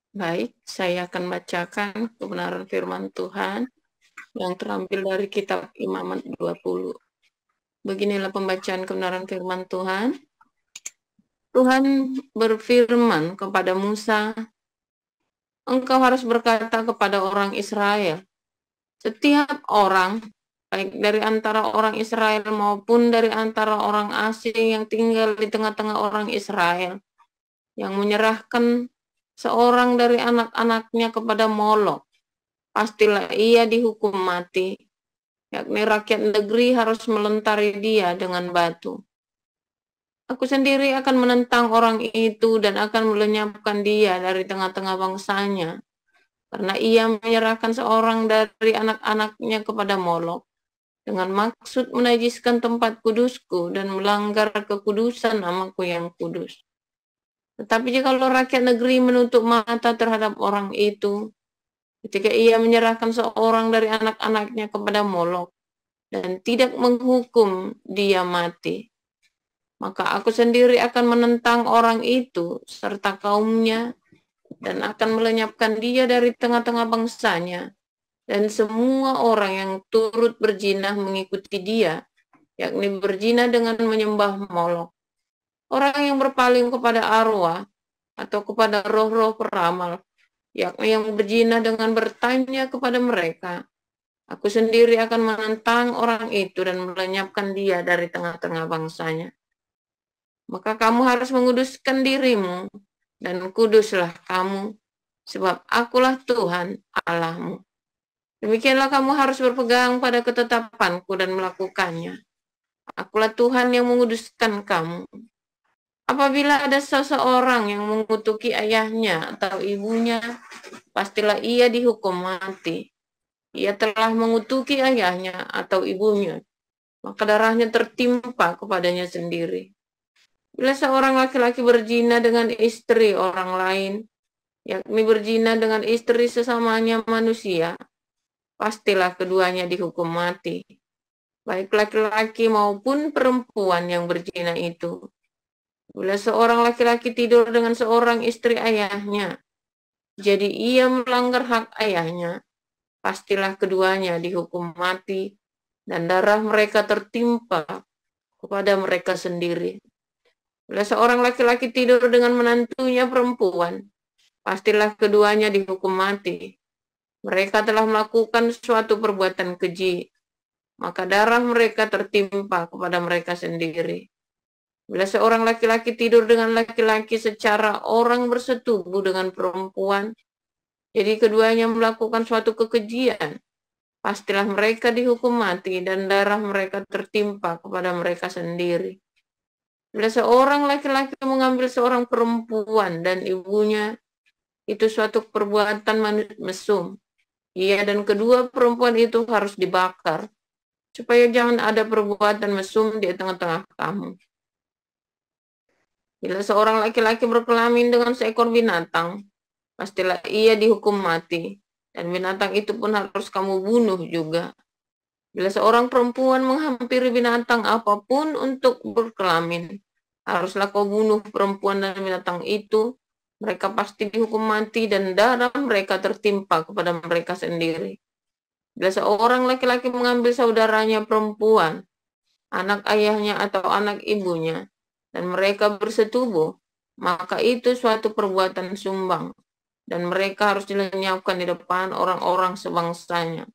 Baik, saya akan bacakan kebenaran firman Tuhan yang terambil dari kitab Imamat 20. Beginilah pembacaan kebenaran firman Tuhan. Tuhan berfirman kepada Musa, engkau harus berkata kepada orang Israel, setiap orang, baik dari antara orang Israel maupun dari antara orang asing yang tinggal di tengah-tengah orang Israel, yang menyerahkan seorang dari anak-anaknya kepada Molok, pastilah ia dihukum mati, yakni rakyat negeri harus melentari dia dengan batu. Aku sendiri akan menentang orang itu dan akan melenyapkan dia dari tengah-tengah bangsanya, karena ia menyerahkan seorang dari anak-anaknya kepada Molok, dengan maksud menajiskan tempat kudusku dan melanggar kekudusan namaku yang kudus. Tetapi jikalau rakyat negeri menutup mata terhadap orang itu, ketika ia menyerahkan seorang dari anak-anaknya kepada Molok, dan tidak menghukum dia mati, maka aku sendiri akan menentang orang itu serta kaumnya dan akan melenyapkan dia dari tengah-tengah bangsanya, dan semua orang yang turut berzina mengikuti dia, yakni berzina dengan menyembah Molok. Orang yang berpaling kepada arwah atau kepada roh-roh peramal, yakni yang berzina dengan bertanya kepada mereka, aku sendiri akan menentang orang itu dan melenyapkan dia dari tengah-tengah bangsanya. Maka kamu harus menguduskan dirimu, dan kuduslah kamu, sebab akulah Tuhan Allahmu. Demikianlah kamu harus berpegang pada ketetapanku dan melakukannya. Akulah Tuhan yang menguduskan kamu. Apabila ada seseorang yang mengutuki ayahnya atau ibunya, pastilah ia dihukum mati. Ia telah mengutuki ayahnya atau ibunya, maka darahnya tertimpa kepadanya sendiri. Bila seorang laki-laki berzina dengan istri orang lain, yakni berzina dengan istri sesamanya manusia, pastilah keduanya dihukum mati, baik laki-laki maupun perempuan yang berzina itu. Bila seorang laki-laki tidur dengan seorang istri ayahnya, jadi ia melanggar hak ayahnya, pastilah keduanya dihukum mati, dan darah mereka tertimpa kepada mereka sendiri. Bila seorang laki-laki tidur dengan menantunya perempuan, pastilah keduanya dihukum mati. Mereka telah melakukan suatu perbuatan keji, maka darah mereka tertimpa kepada mereka sendiri. Bila seorang laki-laki tidur dengan laki-laki secara orang bersetubuh dengan perempuan, jadi keduanya melakukan suatu kekejian, pastilah mereka dihukum mati dan darah mereka tertimpa kepada mereka sendiri. Bila seorang laki-laki mengambil seorang perempuan dan ibunya, itu suatu perbuatan mesum. Ia dan kedua perempuan itu harus dibakar, supaya jangan ada perbuatan mesum di tengah-tengah kamu. Bila seorang laki-laki berkelamin dengan seekor binatang, pastilah ia dihukum mati, dan binatang itu pun harus kamu bunuh juga. Bila seorang perempuan menghampiri binatang apapun untuk berkelamin, haruslah kau bunuh perempuan dan binatang itu. Mereka pasti dihukum mati dan darah mereka tertimpa kepada mereka sendiri. Bila seorang laki-laki mengambil saudaranya perempuan, anak ayahnya atau anak ibunya, dan mereka bersetubuh, maka itu suatu perbuatan sumbang, dan mereka harus dilenyapkan di depan orang-orang sebangsanya.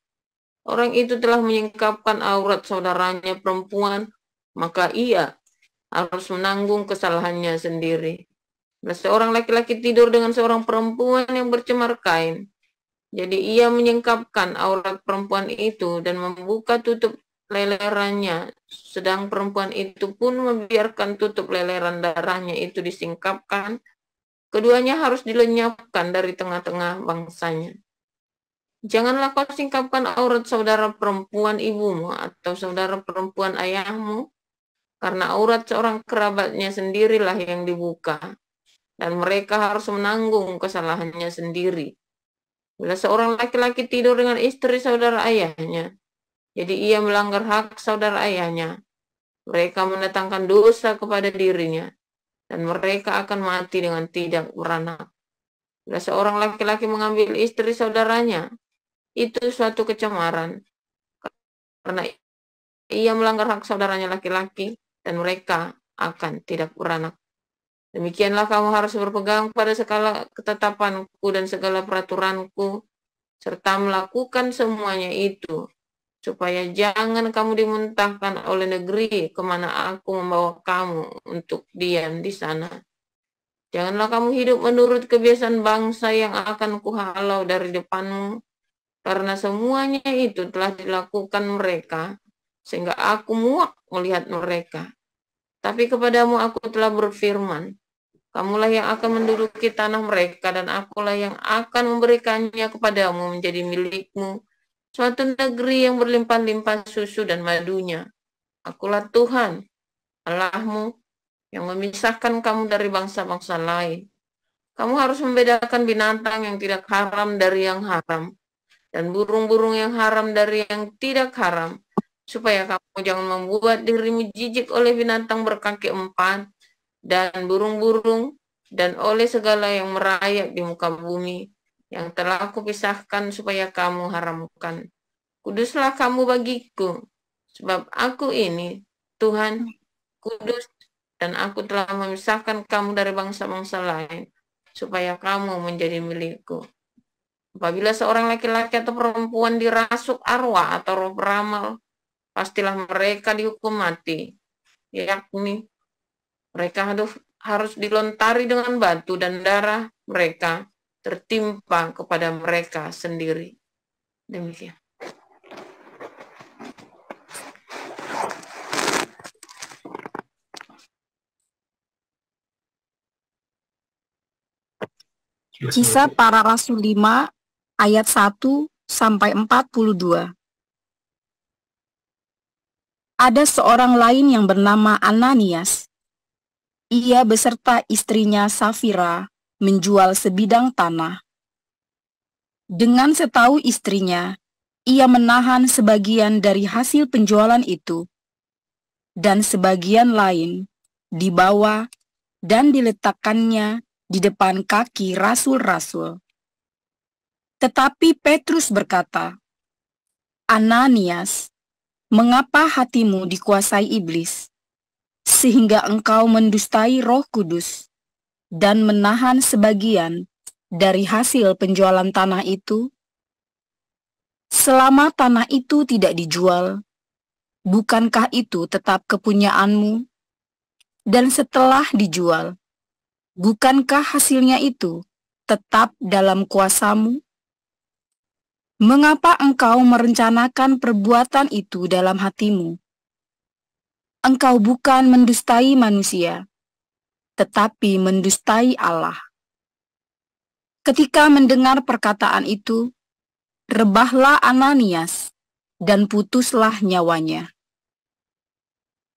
Orang itu telah menyingkapkan aurat saudaranya perempuan, maka ia harus menanggung kesalahannya sendiri. Bila seorang laki-laki tidur dengan seorang perempuan yang bercemar kain, jadi ia menyingkapkan aurat perempuan itu dan membuka tutup lelerannya, sedang perempuan itu pun membiarkan tutup leleran darahnya itu disingkapkan, keduanya harus dilenyapkan dari tengah-tengah bangsanya. Janganlah kau singkapkan aurat saudara perempuan ibumu atau saudara perempuan ayahmu, karena aurat seorang kerabatnya sendirilah yang dibuka, dan mereka harus menanggung kesalahannya sendiri. Bila seorang laki-laki tidur dengan istri saudara ayahnya, jadi ia melanggar hak saudara ayahnya, mereka mendatangkan dosa kepada dirinya, dan mereka akan mati dengan tidak beranak. Bila seorang laki-laki mengambil istri saudaranya, itu suatu kecemaran, karena ia melanggar hak saudaranya laki-laki, dan mereka akan tidak beranak. Demikianlah kamu harus berpegang pada segala ketetapanku dan segala peraturanku, serta melakukan semuanya itu, supaya jangan kamu dimuntahkan oleh negeri kemana aku membawa kamu untuk diam di sana. Janganlah kamu hidup menurut kebiasaan bangsa yang akan kuhalau dari depanmu, karena semuanya itu telah dilakukan mereka, sehingga aku muak melihat mereka. Tapi kepadamu aku telah berfirman, kamulah yang akan menduduki tanah mereka, dan akulah yang akan memberikannya kepadamu menjadi milikmu, suatu negeri yang berlimpah-limpah susu dan madunya. Akulah Tuhan, Allahmu, yang memisahkan kamu dari bangsa-bangsa lain. Kamu harus membedakan binatang yang tidak haram dari yang haram, dan burung-burung yang haram dari yang tidak haram, supaya kamu jangan membuat dirimu jijik oleh binatang berkaki empat, dan burung-burung, dan oleh segala yang merayap di muka bumi, yang telah aku pisahkan supaya kamu haramkan. Kuduslah kamu bagiku, sebab aku ini, Tuhan, kudus, dan aku telah memisahkan kamu dari bangsa-bangsa lain, supaya kamu menjadi milikku. Apabila seorang laki-laki atau perempuan dirasuk arwah atau roh beramal, pastilah mereka dihukum mati, yakni mereka harus dilontari dengan batu dan darah mereka tertimpa kepada mereka sendiri. Demikian. Kisah Para Rasul 5 ayat 1 sampai 42. Ada seorang lain yang bernama Ananias. Ia beserta istrinya Safira menjual sebidang tanah. Dengan setahu istrinya, ia menahan sebagian dari hasil penjualan itu, dan sebagian lain dibawa dan diletakkannya di depan kaki rasul-rasul. Tetapi Petrus berkata, Ananias, mengapa hatimu dikuasai iblis, sehingga engkau mendustai Roh Kudus dan menahan sebagian dari hasil penjualan tanah itu? Selama tanah itu tidak dijual, bukankah itu tetap kepunyaanmu? Dan setelah dijual, bukankah hasilnya itu tetap dalam kuasamu? Mengapa engkau merencanakan perbuatan itu dalam hatimu? Engkau bukan mendustai manusia, tetapi mendustai Allah. Ketika mendengar perkataan itu, rebahlah Ananias dan putuslah nyawanya.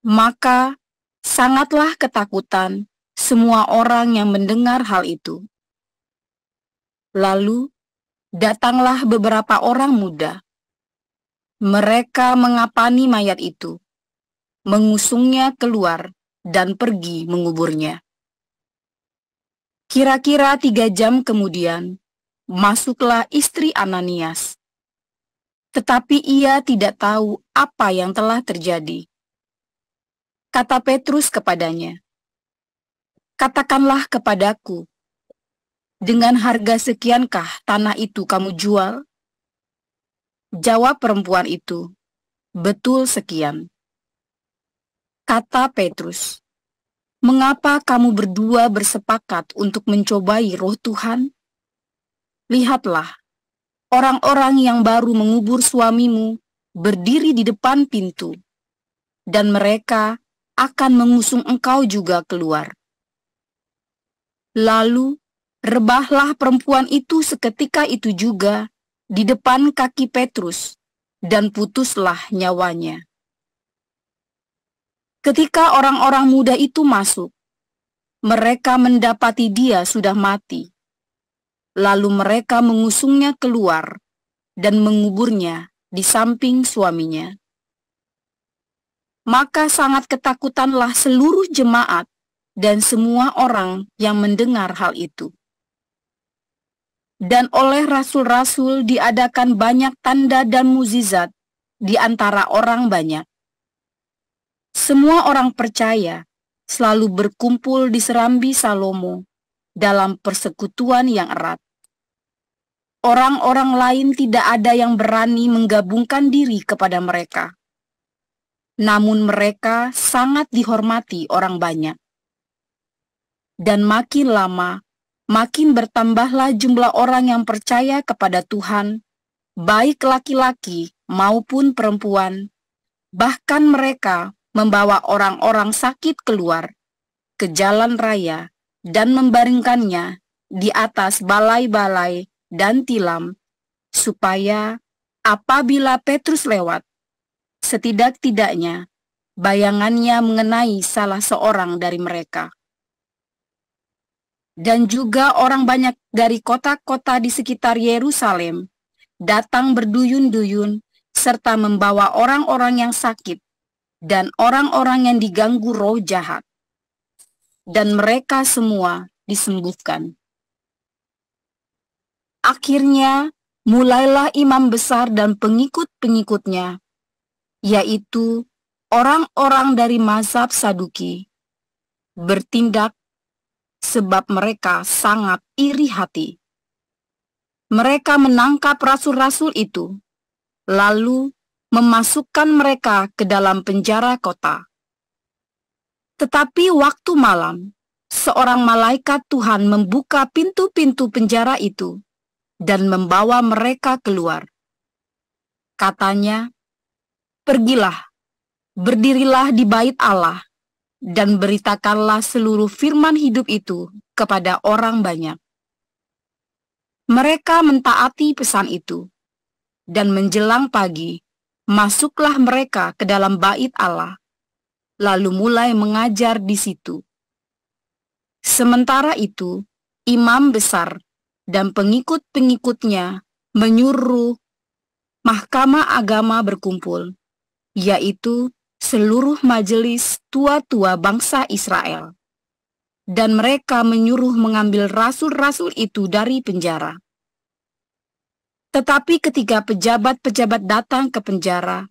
Maka sangatlah ketakutan semua orang yang mendengar hal itu. Lalu datanglah beberapa orang muda. Mereka mengapani mayat itu, mengusungnya keluar, dan pergi menguburnya. Kira-kira 3 jam kemudian, masuklah istri Ananias. Tetapi ia tidak tahu apa yang telah terjadi. Kata Petrus kepadanya, katakanlah kepadaku, dengan harga sekiankah tanah itu kamu jual? Jawab perempuan itu, betul sekian. Kata Petrus, mengapa kamu berdua bersepakat untuk mencobai Roh Tuhan? Lihatlah, orang-orang yang baru mengubur suamimu berdiri di depan pintu, dan mereka akan mengusung engkau juga keluar. Lalu, rebahlah perempuan itu seketika itu juga di depan kaki Petrus, dan putuslah nyawanya. Ketika orang-orang muda itu masuk, mereka mendapati dia sudah mati. Lalu mereka mengusungnya keluar dan menguburnya di samping suaminya. Maka sangat ketakutanlah seluruh jemaat dan semua orang yang mendengar hal itu. dan oleh rasul-rasul diadakan banyak tanda dan mukjizat di antara orang banyak. Semua orang percaya selalu berkumpul di serambi Salomo dalam persekutuan yang erat. Orang-orang lain tidak ada yang berani menggabungkan diri kepada mereka. Namun mereka sangat dihormati orang banyak. Dan makin lama, makin bertambahlah jumlah orang yang percaya kepada Tuhan, baik laki-laki maupun perempuan. Bahkan mereka membawa orang-orang sakit keluar ke jalan raya dan membaringkannya di atas balai-balai dan tilam, supaya apabila Petrus lewat, setidak-tidaknya bayangannya mengenai salah seorang dari mereka. Dan juga orang banyak dari kota-kota di sekitar Yerusalem datang berduyun-duyun serta membawa orang-orang yang sakit dan orang-orang yang diganggu roh jahat. Dan mereka semua disembuhkan. Akhirnya mulailah imam besar dan pengikut-pengikutnya, yaitu orang-orang dari mazhab Saduki, bertindak sebab mereka sangat iri hati. Mereka menangkap rasul-rasul itu, lalu memasukkan mereka ke dalam penjara kota. Tetapi waktu malam, seorang malaikat Tuhan membuka pintu-pintu penjara itu dan membawa mereka keluar. Katanya, "Pergilah, berdirilah di bait Allah, dan beritakanlah seluruh firman hidup itu kepada orang banyak." Mereka mentaati pesan itu, dan menjelang pagi, masuklah mereka ke dalam bait Allah, lalu mulai mengajar di situ. Sementara itu, imam besar dan pengikut-pengikutnya menyuruh mahkamah agama berkumpul, yaitu seluruh majelis tua-tua bangsa Israel. Dan mereka menyuruh mengambil rasul-rasul itu dari penjara. Tetapi ketika pejabat-pejabat datang ke penjara,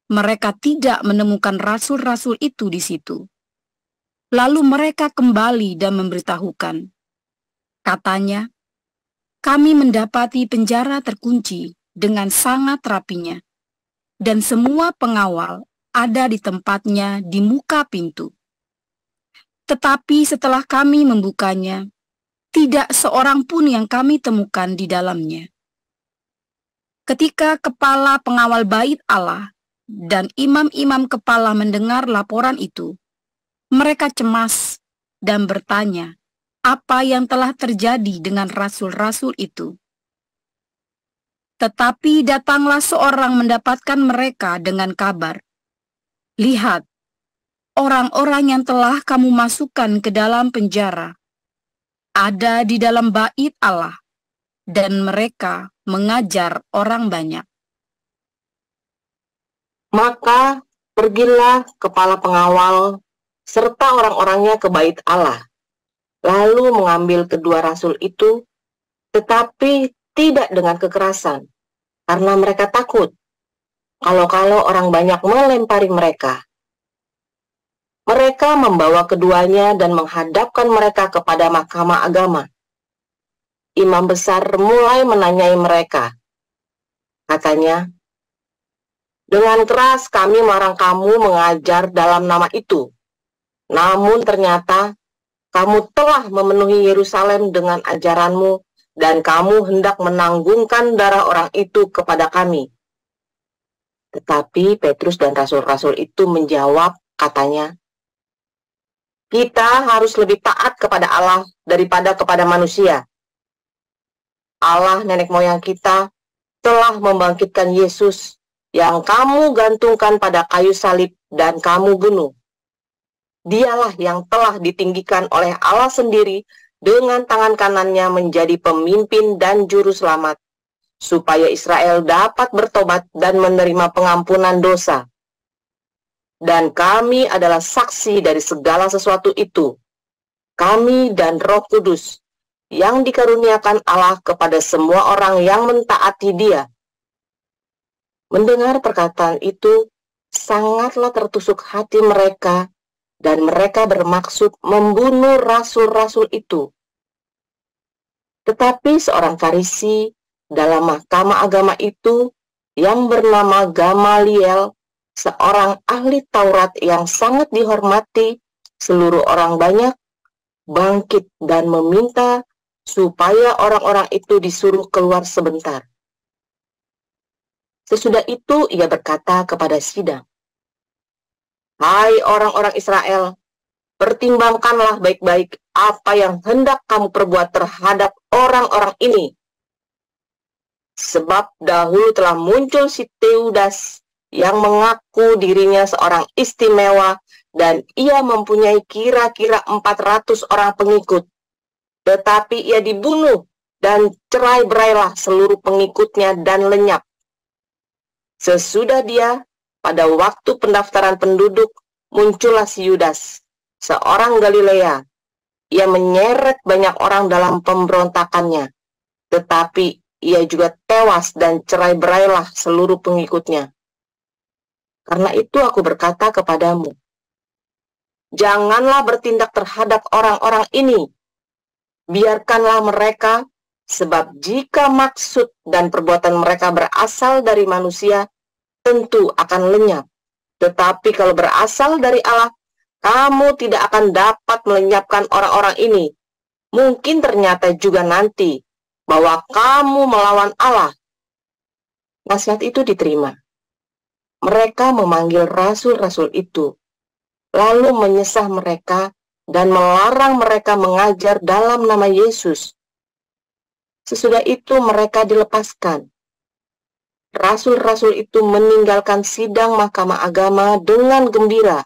mereka tidak menemukan rasul-rasul itu di situ. Lalu mereka kembali dan memberitahukan. Katanya, "Kami mendapati penjara terkunci dengan sangat rapinya, dan semua pengawal ada di tempatnya di muka pintu. Tetapi setelah kami membukanya, tidak seorang pun yang kami temukan di dalamnya." Ketika kepala pengawal bait Allah dan imam-imam kepala mendengar laporan itu, mereka cemas dan bertanya apa yang telah terjadi dengan rasul-rasul itu. Tetapi datanglah seorang mendapatkan mereka dengan kabar, "Lihat, orang-orang yang telah kamu masukkan ke dalam penjara ada di dalam bait Allah, dan mereka mengajar orang banyak." Maka pergilah kepala pengawal serta orang-orangnya ke bait Allah, lalu mengambil kedua rasul itu, tetapi tidak dengan kekerasan, karena mereka takut, kalau-kalau orang banyak melempari mereka. Mereka membawa keduanya dan menghadapkan mereka kepada mahkamah agama. Imam besar mulai menanyai mereka. Katanya, "Dengan keras kami melarang kamu mengajar dalam nama itu. Namun ternyata kamu telah memenuhi Yerusalem dengan ajaranmu, dan kamu hendak menanggungkan darah orang itu kepada kami." Tetapi Petrus dan rasul-rasul itu menjawab, katanya, "Kita harus lebih taat kepada Allah daripada kepada manusia. Allah nenek moyang kita telah membangkitkan Yesus yang kamu gantungkan pada kayu salib dan kamu bunuh. Dialah yang telah ditinggikan oleh Allah sendiri dengan tangan kanannya menjadi pemimpin dan juru selamat, supaya Israel dapat bertobat dan menerima pengampunan dosa. Dan kami adalah saksi dari segala sesuatu itu, kami dan Roh Kudus, yang dikaruniakan Allah kepada semua orang yang mentaati Dia. Mendengar perkataan itu, sangatlah tertusuk hati mereka, dan mereka bermaksud membunuh rasul-rasul itu. Tetapi seorang Farisi dalam mahkamah agama itu, yang bernama Gamaliel, seorang ahli Taurat yang sangat dihormati seluruh orang banyak, bangkit dan meminta supaya orang-orang itu disuruh keluar sebentar. Sesudah itu ia berkata kepada sidang, "Hai orang-orang Israel, pertimbangkanlah baik-baik apa yang hendak kamu perbuat terhadap orang-orang ini. Sebab dahulu telah muncul si Teudas yang mengaku dirinya seorang istimewa, dan ia mempunyai kira-kira 400 orang pengikut. Tetapi ia dibunuh dan cerai-berailah seluruh pengikutnya dan lenyap. Sesudah dia, pada waktu pendaftaran penduduk, muncullah si Yudas, seorang Galilea. Ia menyeret banyak orang dalam pemberontakannya, tetapi ia juga tewas dan cerai-berailah seluruh pengikutnya. Karena itu aku berkata kepadamu, janganlah bertindak terhadap orang-orang ini. Biarkanlah mereka, sebab jika maksud dan perbuatan mereka berasal dari manusia, tentu akan lenyap. Tetapi kalau berasal dari Allah, kamu tidak akan dapat melenyapkan orang-orang ini. Mungkin ternyata juga nanti bahwa kamu melawan Allah." Nasihat itu diterima. Mereka memanggil rasul-rasul itu, lalu menyesah mereka dan melarang mereka mengajar dalam nama Yesus. Sesudah itu mereka dilepaskan. Rasul-rasul itu meninggalkan sidang mahkamah agama dengan gembira,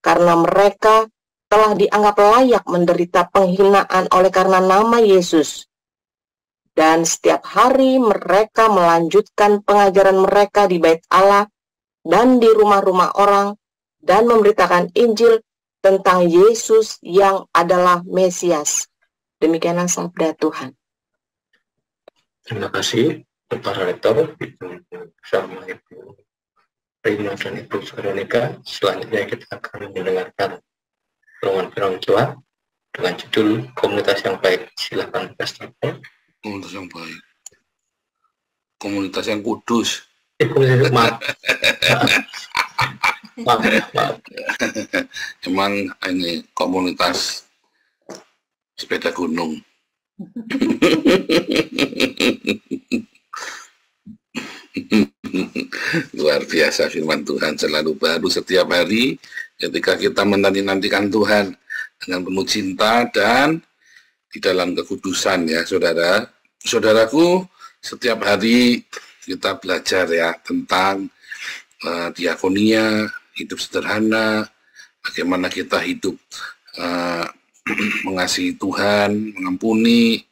karena mereka telah dianggap layak menderita penghinaan oleh karena nama Yesus. Dan setiap hari mereka melanjutkan pengajaran mereka di bait Allah dan di rumah-rumah orang, dan memberitakan Injil tentang Yesus yang adalah Mesias. Demikianlah sabda Tuhan. Terima kasih para rektor, Ibu sama Ibu Rina dan Ibu Veronica. Selanjutnya kita akan mendengarkan renungan firman Tuhan dengan judul Komunitas yang Baik. Silakan Pastor. Komunitas yang baik, komunitas yang kudus. Maaf. Maaf. Emang ini komunitas sepeda gunung. Luar biasa firman Tuhan, selalu baru setiap hari ketika kita menanti-nantikan Tuhan dengan penuh cinta dan di dalam kekudusan, ya saudara. Saudaraku, setiap hari kita belajar ya tentang diakonia, hidup sederhana, bagaimana kita hidup mengasihi Tuhan, mengampuni,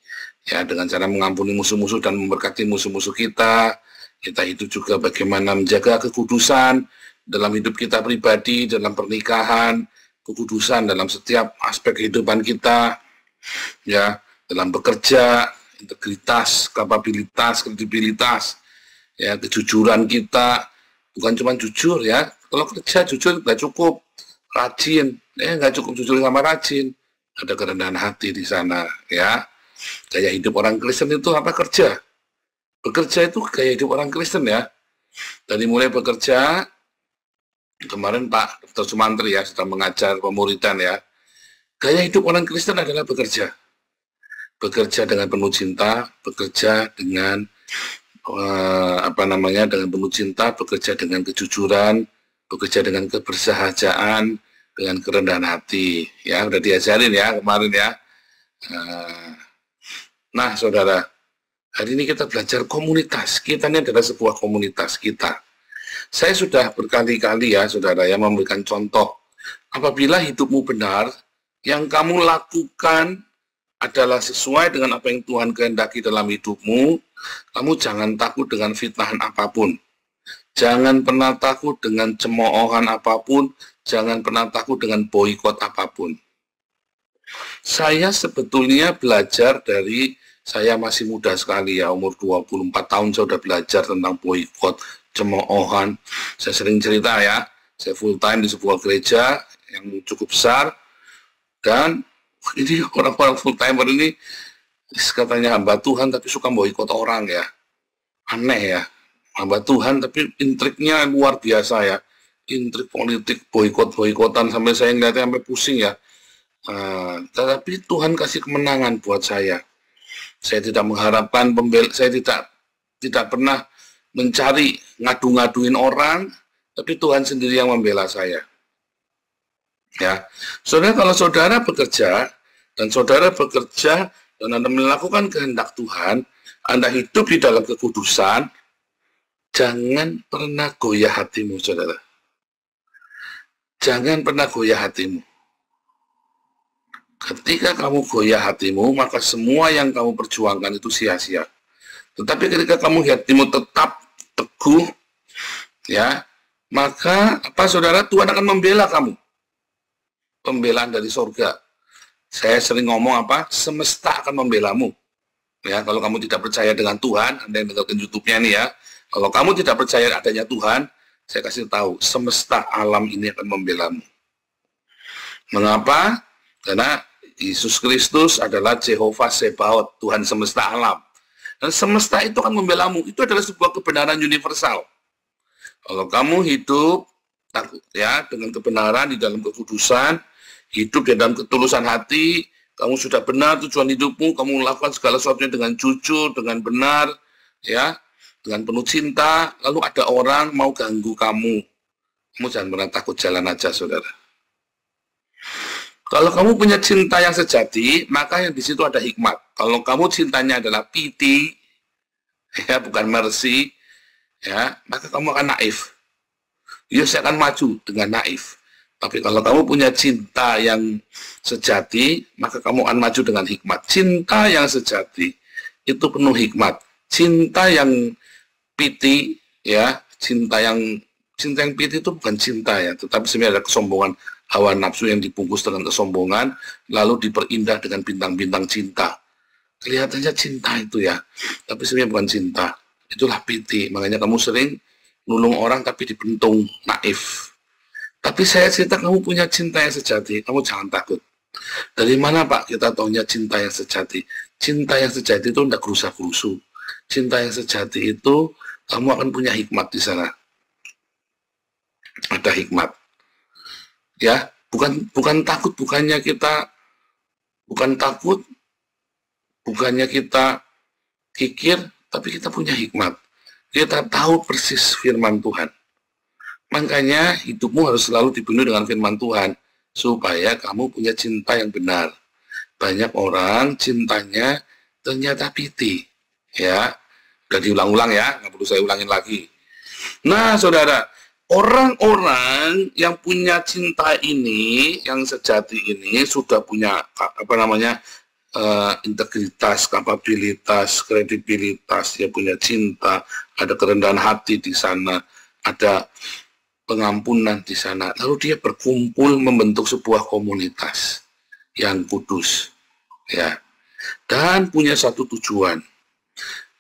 ya dengan cara mengampuni musuh-musuh dan memberkati musuh-musuh kita. Kita hidup juga bagaimana menjaga kekudusan dalam hidup kita pribadi, dalam pernikahan, kekudusan dalam setiap aspek kehidupan kita, ya dalam bekerja, integritas, kapabilitas, kredibilitas, ya kejujuran kita, bukan cuma jujur ya. Kalau kerja jujur nggak cukup, rajin, nggak cukup jujur sama rajin, ada kerendahan hati di sana, ya. Gaya hidup orang Kristen itu apa? Kerja. Bekerja itu gaya hidup orang Kristen ya. Dari mulai bekerja, kemarin Pak Dr. Sumantri ya sedang mengajar pemuridan ya. Gaya hidup orang Kristen adalah bekerja. Bekerja dengan penuh cinta, bekerja dengan dengan penuh cinta, bekerja dengan kejujuran, bekerja dengan kebersahajaan, dengan kerendahan hati. Ya, udah diajarin ya kemarin ya. Nah, saudara, hari ini kita belajar komunitas. Kita ini adalah sebuah komunitas kita. Saya sudah berkali-kali ya, saudara, ya memberikan contoh. Apabila hidupmu benar, yang kamu lakukan adalah sesuai dengan apa yang Tuhan kehendaki dalam hidupmu, kamu jangan takut dengan fitnahan apapun. Jangan pernah takut dengan cemoohan apapun, jangan pernah takut dengan boikot apapun. Saya sebetulnya belajar dari saya masih muda sekali ya, umur 24 tahun saya sudah belajar tentang boikot, cemoohan. Saya sering cerita ya, saya full time di sebuah gereja yang cukup besar, dan ini orang-orang full timer ini katanya hamba Tuhan tapi suka boikot orang ya. Aneh ya, hamba Tuhan tapi intriknya luar biasa ya. Intrik politik, boikot-boikotan sampai saya ngeliatnya sampai pusing ya. Tetapi Tuhan kasih kemenangan buat saya. Saya tidak mengharapkan saya tidak pernah mencari ngadu-ngaduin orang, tapi Tuhan sendiri yang membela saya. Ya, saudara, kalau saudara bekerja dan Anda melakukan kehendak Tuhan, Anda hidup di dalam kekudusan, jangan pernah goyah hatimu, saudara. Jangan pernah goyah hatimu. Ketika kamu goyah hatimu, maka semua yang kamu perjuangkan itu sia-sia. Tetapi ketika kamu hatimu tetap teguh, ya, maka apa saudara, Tuhan akan membela kamu. Pembelaan dari surga. Saya sering ngomong apa? Semesta akan membelamu. Ya, kalau kamu tidak percaya dengan Tuhan, Anda yang dengarkan YouTube-nya nih ya, kalau kamu tidak percaya adanya Tuhan, saya kasih tahu, semesta alam ini akan membelamu. Mengapa? Karena Yesus Kristus adalah Jehovah Sebaot, Tuhan semesta alam. Dan semesta itu akan membelamu. Itu adalah sebuah kebenaran universal. Kalau kamu hidup ya dengan kebenaran di dalam kekudusan, hidup di dalam ketulusan hati, kamu sudah benar tujuan hidupmu, kamu melakukan segala sesuatunya dengan jujur, dengan benar, ya, dengan penuh cinta, lalu ada orang mau ganggu kamu jangan pernah takut, jalan aja, saudara. Kalau kamu punya cinta yang sejati, maka yang di situ ada hikmat. Kalau kamu cintanya adalah pity, ya, bukan mercy, ya, maka kamu akan naif. Yesus akan maju dengan naif. Tapi kalau kamu punya cinta yang sejati, maka kamu akan maju dengan hikmat. Cinta yang sejati itu penuh hikmat. Cinta yang pity, ya, cinta yang pity itu bukan cinta ya, tetapi sebenarnya ada kesombongan, hawa nafsu yang dibungkus dengan kesombongan, lalu diperindah dengan bintang-bintang cinta. Kelihatannya cinta itu ya, tapi sebenarnya bukan cinta. Itulah pity. Makanya kamu sering nulung orang tapi dibentung, naif. Tapi saya cerita, kamu punya cinta yang sejati, kamu jangan takut. Dari mana Pak kita tahunya cinta yang sejati? Cinta yang sejati itu tidak gerusa-gerusu. Cinta yang sejati itu kamu akan punya hikmat di sana. Ada hikmat. Ya, bukan takut, bukannya kita kikir, tapi kita punya hikmat. Kita tahu persis firman Tuhan. Makanya hidupmu harus selalu dipenuhi dengan firman Tuhan, supaya kamu punya cinta yang benar. Banyak orang cintanya ternyata pity. Ya, udah diulang-ulang ya, nggak perlu saya ulangin lagi. Nah, saudara, orang-orang yang punya cinta ini, yang sejati ini, sudah punya integritas, kapabilitas, kredibilitas, dia punya cinta, ada kerendahan hati di sana, ada pengampunan di sana. Lalu dia berkumpul membentuk sebuah komunitas yang kudus, ya, dan punya satu tujuan,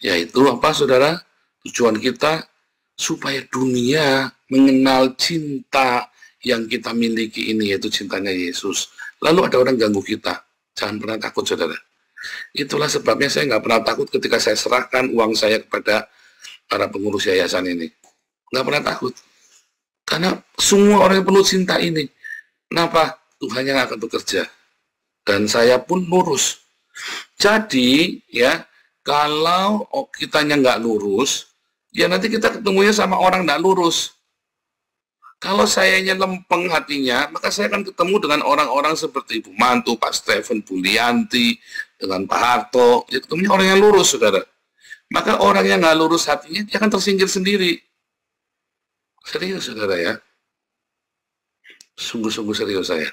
yaitu apa, saudara? Tujuan kita supaya dunia mengenal cinta yang kita miliki ini, yaitu cintanya Yesus. Lalu ada orang ganggu kita, jangan pernah takut, saudara. Itulah sebabnya saya nggak pernah takut ketika saya serahkan uang saya kepada para pengurus yayasan ini. Nggak pernah takut. Karena semua orang yang penuh cinta ini. Kenapa? Tuhan yang akan bekerja. Dan saya pun lurus. Jadi, ya, kalau kitanya nggak lurus, ya nanti kita ketemunya sama orang nggak lurus. Kalau sayanya lempeng hatinya, maka saya akan ketemu dengan orang-orang seperti Ibu Mantu, Pak Stephen, Bu Lianti, dengan Pak Harto. Ya, ketemunya orang yang lurus, saudara. Maka orang yang nggak lurus hatinya, dia akan tersingkir sendiri. Serius, saudara ya. Sungguh-sungguh serius saya.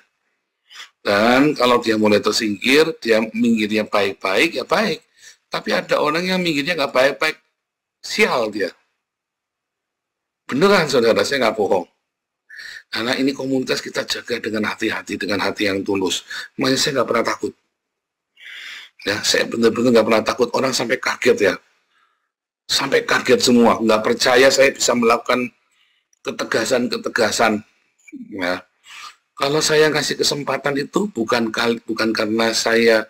Dan kalau dia mulai tersingkir, dia minggirnya baik-baik, ya baik. Tapi ada orang yang minggirnya nggak baik-baik, sial dia. Beneran, saudara, saya nggak bohong. Karena ini komunitas kita jaga dengan hati-hati, dengan hati yang tulus. Makanya saya nggak pernah takut. Ya, saya benar-benar nggak pernah takut. Orang sampai kaget ya. Sampai kaget semua. Nggak percaya saya bisa melakukan ketegasan-ketegasan. Ya. Kalau saya kasih kesempatan itu bukan karena saya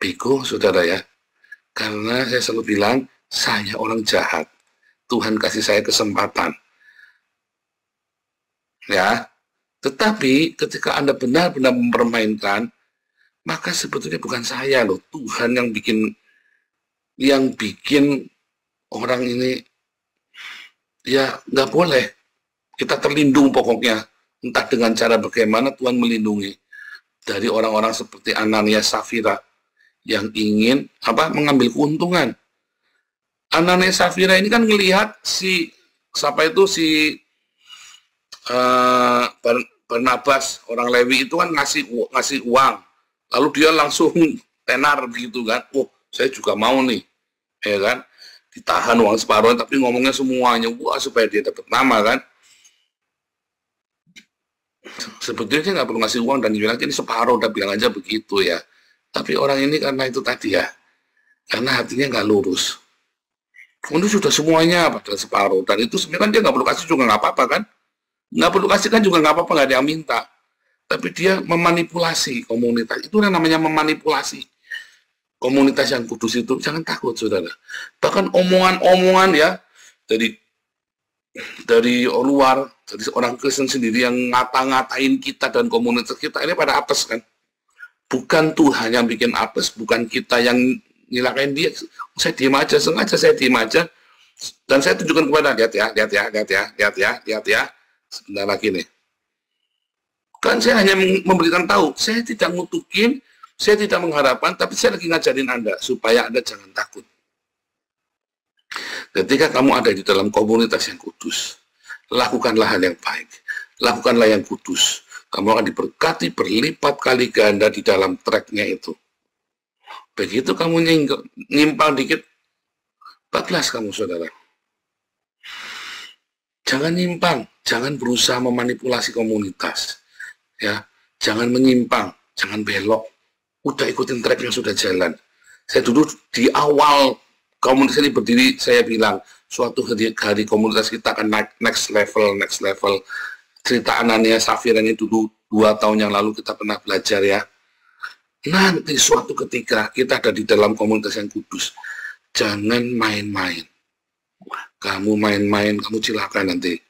bego, saudara ya. Karena saya selalu bilang, saya orang jahat. Tuhan kasih saya kesempatan. Ya, tetapi ketika Anda benar-benar mempermainkan, maka sebetulnya bukan saya loh, Tuhan yang bikin orang ini, ya nggak boleh. Kita terlindung pokoknya, entah dengan cara bagaimana Tuhan melindungi dari orang-orang seperti Ananias Safira yang ingin mengambil keuntungan. Ananias Safira ini kan melihat si Barnabas orang Lewi itu kan ngasih uang, lalu dia langsung tenar begitu kan, saya juga mau nih, ya kan, ditahan uang separuh tapi ngomongnya semuanya, supaya dia dapat nama kan. Sebetulnya dia nggak perlu ngasih uang dan bilang ini separuh, udah bilang aja begitu ya. Tapi orang ini karena itu tadi ya, karena hatinya nggak lurus. Ini sudah semuanya padahal separuh, dan itu sebenarnya kan dia nggak perlu kasih juga nggak apa-apa kan. Nggak perlu kasih kan juga nggak apa-apa, nggak ada yang minta. Tapi dia memanipulasi komunitas. Itu yang namanya memanipulasi. Komunitas yang kudus itu, jangan takut saudara. Bahkan omongan-omongan ya, dari luar, dari orang Kristen sendiri yang ngata-ngatain kita dan komunitas kita, ini pada apes kan. Bukan Tuhan yang bikin apes, bukan kita yang nyilakain dia. Saya diem aja, sengaja saya diem aja. Dan saya tunjukkan kepada, lihat ya. Sebentar lagi nih. Kan saya hanya memberikan tahu, saya tidak ngutukin, saya tidak mengharapkan, tapi saya lagi ngajarin Anda, supaya Anda jangan takut. Ketika kamu ada di dalam komunitas yang kudus, lakukanlah hal yang baik, lakukanlah yang kudus. Kamu akan diberkati berlipat kali ganda di dalam tracknya itu. Begitu kamu nyimpang dikit, bablas kamu saudara. Jangan nyimpang, jangan berusaha memanipulasi komunitas. Ya, jangan menyimpang, jangan belok. Udah ikutin track yang sudah jalan. Saya dulu di awal komunitas ini berdiri, saya bilang, suatu hari komunitas kita akan naik next level. Cerita Ananias Safira ini dulu 2 tahun yang lalu kita pernah belajar ya. Nanti suatu ketika kita ada di dalam komunitas yang kudus. Jangan main-main. Kamu main-main, kamu cilaka nanti.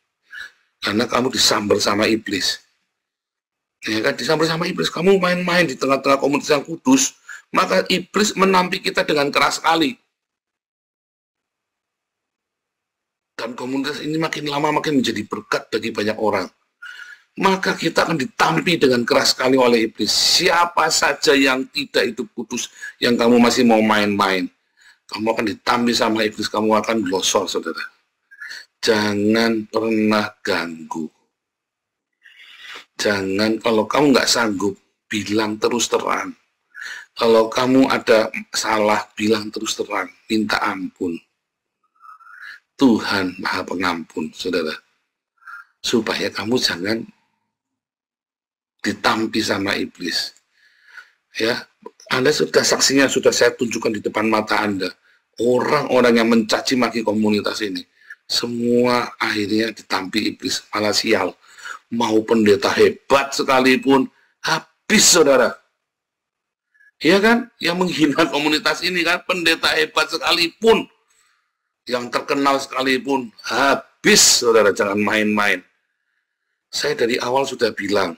Karena kamu disambar sama iblis. Ya kan, disambar sama iblis. Kamu main-main di tengah-tengah komunitas yang kudus, maka iblis menampi kita dengan keras sekali. Dan komunitas ini makin lama makin menjadi berkat bagi banyak orang. Maka kita akan ditampi dengan keras sekali oleh iblis. Siapa saja yang tidak hidup kudus, yang kamu masih mau main-main, kamu akan ditampi sama iblis, kamu akan glosor, saudara. Jangan pernah ganggu. Jangan, kalau kamu nggak sanggup, bilang terus terang. Kalau kamu ada salah, bilang terus terang. Minta ampun. Tuhan Maha Pengampun, saudara. Supaya kamu jangan ditampi sama iblis. Ya, Anda sudah saksinya, sudah saya tunjukkan di depan mata Anda. Orang-orang yang mencaci maki komunitas ini, semua akhirnya ditampi iblis, malah sial. Mau pendeta hebat sekalipun, habis saudara. Iya kan? Yang menghina komunitas ini kan, pendeta hebat sekalipun, yang terkenal sekalipun, habis saudara, jangan main-main. Saya dari awal sudah bilang,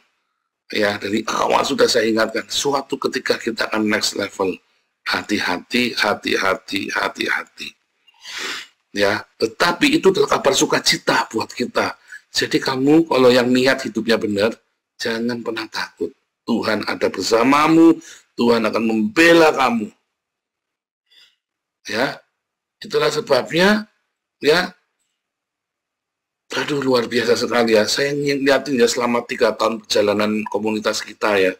ya dari awal sudah saya ingatkan, suatu ketika kita akan next level. Hati-hati. Ya, tetapi itu adalah kabar sukacita buat kita. Jadi kamu kalau yang niat hidupnya benar, jangan pernah takut. Tuhan ada bersamamu, Tuhan akan membela kamu. Ya, itulah sebabnya, ya, aduh luar biasa sekali ya. Saya lihatin ya selama 3 tahun perjalanan komunitas kita ya.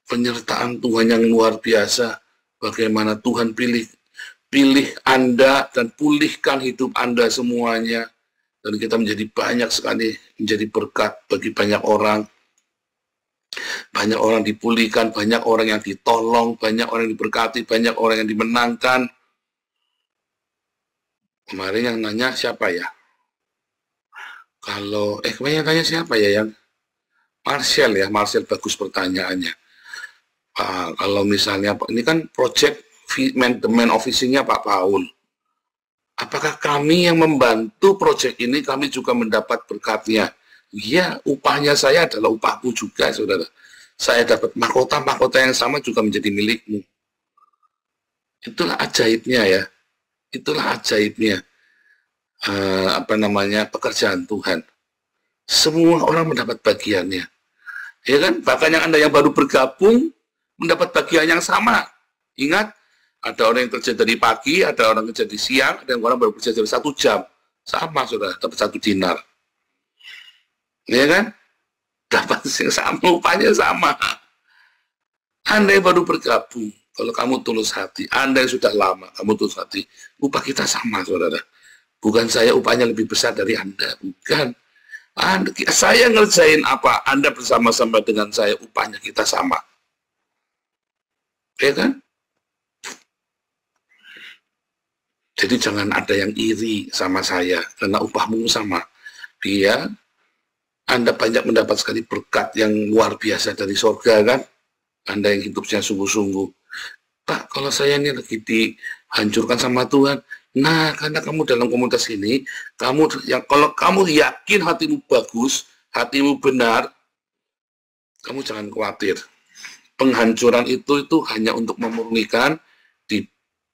Penyertaan Tuhan yang luar biasa. Bagaimana Tuhan pilih Anda dan pulihkan hidup Anda semuanya. dan kita menjadi banyak sekali, menjadi berkat bagi banyak orang. Banyak orang dipulihkan, banyak orang yang ditolong, banyak orang yang diberkati, banyak orang yang dimenangkan. Kemarin yang nanya siapa ya? Kemarin yang tanya siapa ya? Yang Marcel ya, Marcel bagus pertanyaannya. Kalau misalnya, ini kan project man office-nya Pak Paul. Apakah kami yang membantu proyek ini, kami juga mendapat berkatnya? Iya, upahnya saya adalah upahku juga, saudara. Saya dapat mahkota yang sama juga menjadi milikmu. Itulah ajaibnya ya. Itulah ajaibnya. Pekerjaan Tuhan. Semua orang mendapat bagiannya. Ya kan? Bahkan yang Anda yang baru bergabung, mendapat bagian yang sama. Ingat, ada orang yang kerja dari pagi, ada orang kerja di siang, ada orang baru kerja dari 1 jam. Sama, saudara, dapat 1 dinar. Ya kan? Dapat yang sama, upahnya sama. Anda yang baru bergabung, kalau kamu tulus hati, Anda yang sudah lama, kamu tulus hati, upah kita sama, saudara. Bukan saya upahnya lebih besar dari Anda, bukan. Saya ngerjain apa, Anda bersama-sama dengan saya, upahnya kita sama. Ya kan? Jadi jangan ada yang iri sama saya, karena upahmu sama. Anda banyak mendapat sekali berkat yang luar biasa dari surga kan? Anda yang hidupnya sungguh-sungguh. Pak, kalau saya ini lagi dihancurkan sama Tuhan, nah karena kamu dalam komunitas ini, kalau kamu yakin hatimu bagus, hatimu benar, kamu jangan khawatir. Penghancuran itu hanya untuk memurnikan di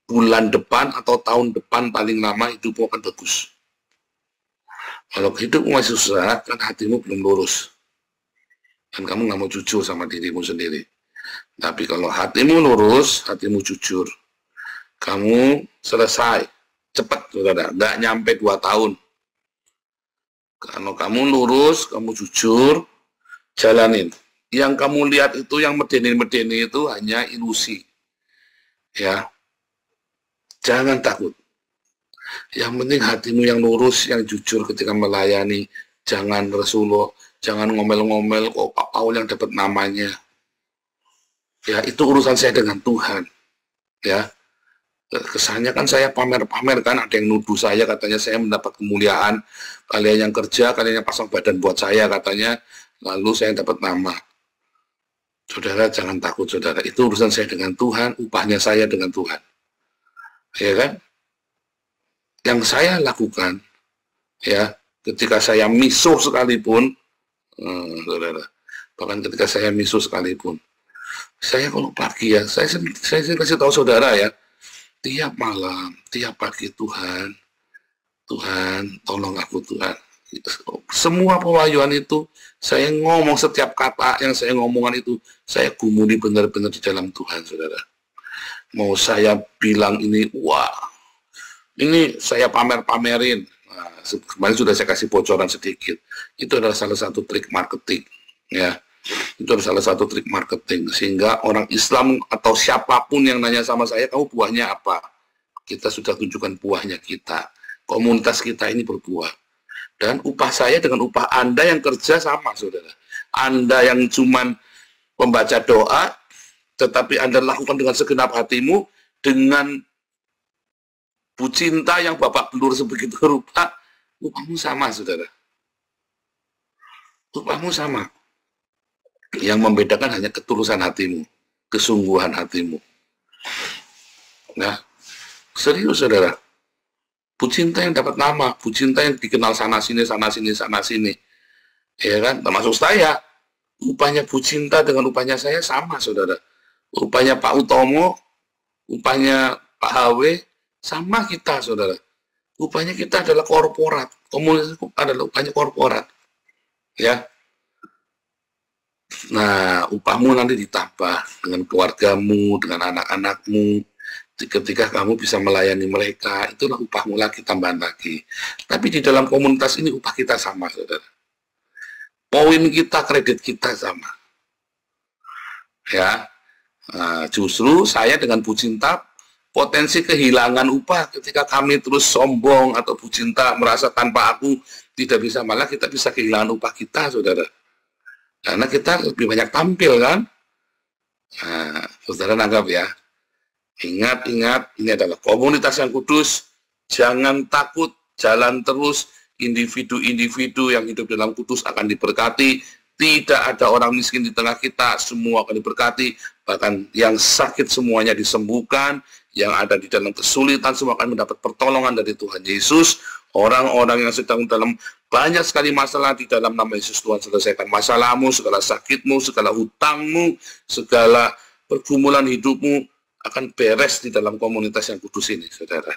bulan depan atau tahun depan paling lama hidupmu akan bagus. Kalau hidupmu masih susah, kan hatimu belum lurus. Dan kamu nggak mau jujur sama dirimu sendiri. Tapi kalau hatimu lurus, hatimu jujur, kamu selesai. Cepat, saudara. Nggak nyampe 2 tahun. Kalau kamu lurus, kamu jujur, jalanin. Yang kamu lihat itu, yang medeni-medeni itu hanya ilusi. Ya. Jangan takut. Yang penting hatimu yang lurus, yang jujur ketika melayani. Jangan Rasulullah, jangan ngomel-ngomel, kok Pak Paul yang dapat namanya. Ya, itu urusan saya dengan Tuhan. Ya. Kesannya kan saya pamer-pamer kan, ada yang nuduh saya, katanya saya mendapat kemuliaan. Kalian yang kerja, kalian yang pasang badan buat saya, katanya. Lalu saya dapat nama. Saudara, jangan takut, saudara. Itu urusan saya dengan Tuhan, upahnya saya dengan Tuhan. Ya kan? Yang saya lakukan, ya, ketika saya misuh sekalipun, saudara, bahkan ketika saya misuh sekalipun, saya kalau pagi ya, saya kasih tahu saudara ya, tiap malam, tiap pagi Tuhan, tolong aku Tuhan. Semua pewahyuan itu, saya ngomong setiap kata yang saya ngomongkan itu, saya gumuli benar-benar di dalam Tuhan, saudara. Mau saya bilang ini, wah, ini saya pamer-pamerin. Nah, kemarin sudah saya kasih bocoran sedikit. Itu adalah salah satu trik marketing, ya. Itu adalah salah satu trik marketing, sehingga orang Islam atau siapapun yang nanya sama saya, kamu buahnya apa? Kita sudah tunjukkan buahnya kita. Komunitas kita ini berbuah. Dan upah saya dengan upah Anda yang kerja sama, saudara. Anda yang cuman membaca doa, tetapi Anda lakukan dengan segenap hatimu, dengan Bu Cinta yang Bapak Belur sebegitu rupa, upahmu sama, saudara. Upahmu sama. Yang membedakan hanya ketulusan hatimu, kesungguhan hatimu. Nah, serius, saudara. Bu Cinta yang dapat nama, Bu Cinta yang dikenal sana-sini, sana-sini, sana-sini. Ya kan? Termasuk saya. Upahnya Bu Cinta dengan upahnya saya sama, saudara. Upahnya Pak Utomo, upahnya Pak HW, sama kita, saudara. Upahnya kita adalah korporat. Komunitas adalah upahnya korporat. Ya. Nah, upahmu nanti ditambah dengan keluargamu, dengan anak-anakmu. Ketika kamu bisa melayani mereka, itulah upahmu lagi, tambahan lagi. Tapi di dalam komunitas ini upah kita sama, saudara. Poin kita, kredit kita sama. Ya, nah, justru saya dengan Bu Cinta, potensi kehilangan upah ketika kami terus sombong atau Bu Cinta merasa tanpa aku tidak bisa, malah kita bisa kehilangan upah kita, saudara. Karena kita lebih banyak tampil, kan? Nah, saudara nanggap ya. Ingat, ini adalah komunitas yang kudus. Jangan takut, jalan terus. Individu-individu yang hidup dalam kudus akan diberkati. Tidak ada orang miskin di tengah kita, semua akan diberkati. Bahkan yang sakit semuanya disembuhkan. Yang ada di dalam kesulitan semua akan mendapat pertolongan dari Tuhan Yesus. Orang-orang yang sedang dalam banyak sekali masalah, di dalam nama Yesus Tuhan selesaikan masalahmu, segala sakitmu, segala hutangmu, segala pergumulan hidupmu akan beres di dalam komunitas yang kudus ini, saudara.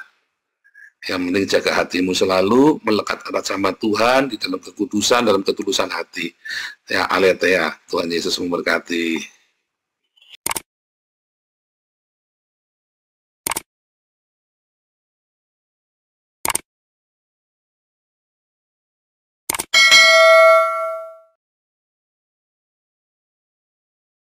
Yang penting jaga hatimu selalu melekat erat sama Tuhan di dalam kekudusan, dalam ketulusan hati. Ya, aletheia. Tuhan Yesus memberkati.